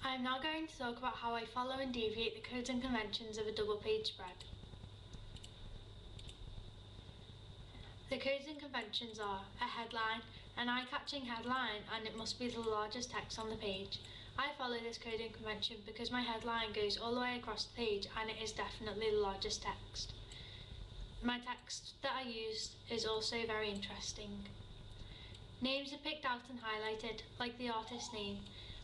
I am now going to talk about how I follow and deviate the codes and conventions of a double-page spread. The codes and conventions are a headline, an eye-catching headline, and it must be the largest text on the page. I follow this code and convention because my headline goes all the way across the page and it is definitely the largest text. My text that I use is also very interesting. Names are picked out and highlighted, like the artist's name.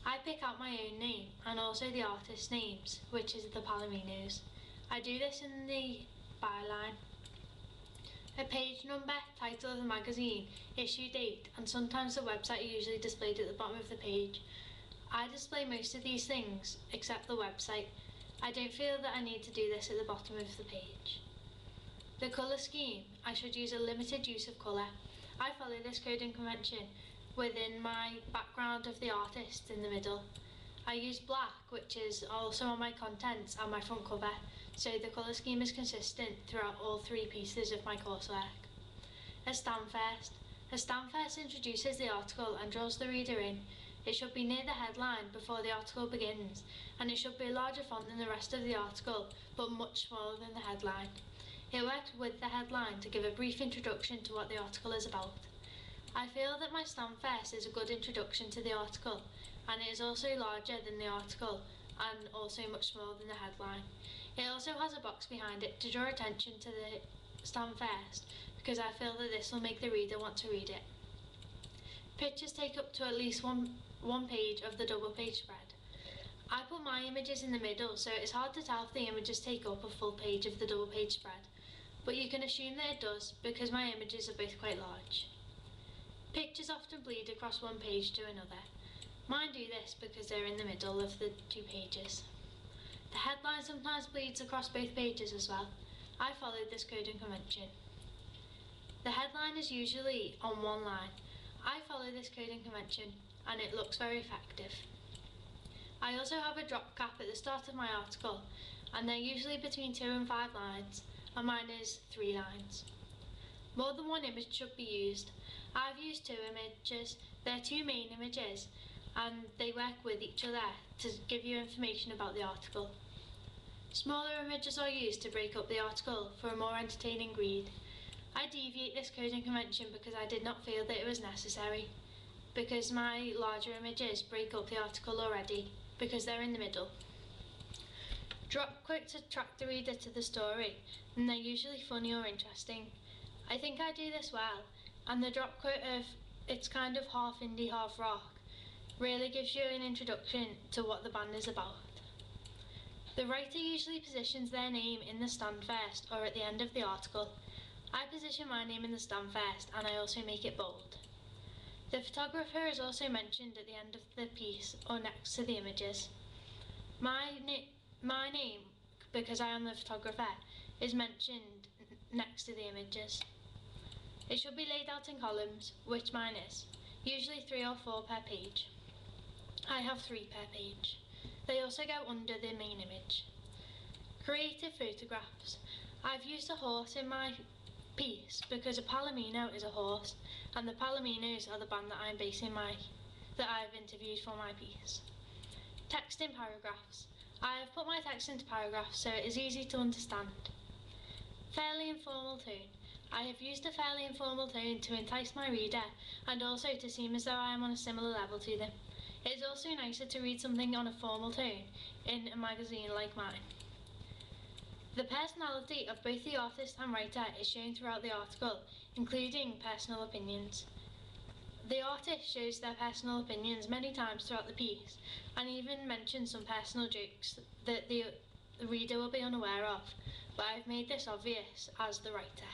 I pick out my own name and also the artist's names, which is the Palominos. I do this in the byline. A page number, title of the magazine, issue date, and sometimes the website are usually displayed at the bottom of the page. I display most of these things, except the website. I don't feel that I need to do this at the bottom of the page. The colour scheme, I should use a limited use of colour. I follow this code and convention within my background of the artist in the middle. I use black, which is also on my contents and my front cover, so the colour scheme is consistent throughout all three pieces of my coursework. A stand first. A stand first introduces the article and draws the reader in. It should be near the headline before the article begins, and it should be a larger font than the rest of the article, but much smaller than the headline. It works with the headline to give a brief introduction to what the article is about. I feel that my stand first is a good introduction to the article, and it is also larger than the article and also much smaller than the headline. It also has a box behind it to draw attention to the stand first, because I feel that this will make the reader want to read it. Pictures take up to at least one page of the double page spread. I put my images in the middle, so it's hard to tell if the images take up a full page of the double page spread, but you can assume that it does because my images are both quite large. Pictures often bleed across one page to another. Mine do this because they're in the middle of the two pages. The headline sometimes bleeds across both pages as well. I followed this code and convention. The headline is usually on one line. I follow this code and convention and it looks very effective. I also have a drop cap at the start of my article, and they're usually between 2 and 5 lines, and mine is 3 lines. More than one image should be used. I've used 2 images. They're 2 main images and they work with each other to give you information about the article. Smaller images are used to break up the article for a more entertaining read. I deviate this code and convention because I did not feel that it was necessary, because my larger images break up the article already, because they're in the middle. Drop quick to attract the reader to the story, and they're usually funny or interesting. I think I do this well, and the drop quote of "it's kind of half indie, half rock" really gives you an introduction to what the band is about. The writer usually positions their name in the stand first or at the end of the article. I position my name in the stand first and I also make it bold. The photographer is also mentioned at the end of the piece or next to the images. My name, because I am the photographer, is mentioned next to the images. It should be laid out in columns, which mine is, usually 3 or 4 per page. I have 3 per page. They also go under the main image. Creative photographs. I've used a horse in my piece because a Palomino is a horse, and the Palominos are the band that I've interviewed for my piece. Text in paragraphs. I have put my text into paragraphs so it is easy to understand. Fairly informal tone. I have used a fairly informal tone to entice my reader and also to seem as though I am on a similar level to them. It is also nicer to read something on a formal tone in a magazine like mine. The personality of both the artist and writer is shown throughout the article, including personal opinions. The artist shows their personal opinions many times throughout the piece, and even mentions some personal jokes that the reader will be unaware of, but I've made this obvious as the writer.